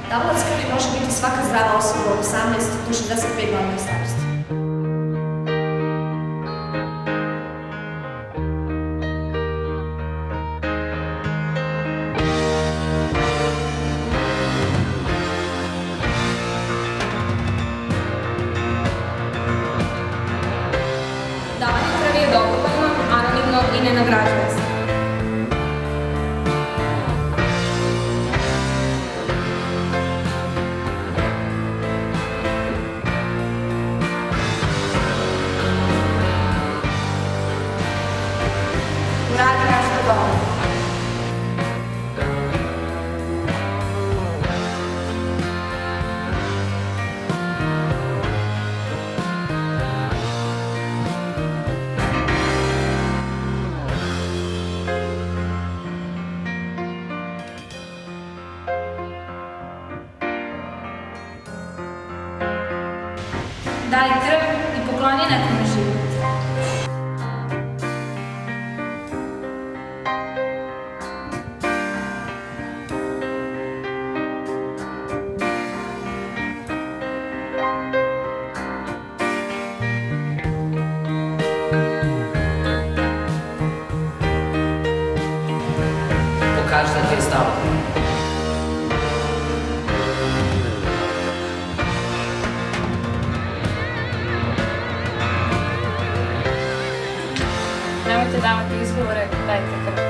Davalac krvi može biti svaka zdrava osoba od 18 do 65 godina starosti. Davanje krvi je dobrovoljno, anonimno i ne nagrađuje se. Uradi nešto dobro. Daj krv i pokloni nekome život. Pokaži da ti je stalo. Nemojte davati izgovore, dajte krv.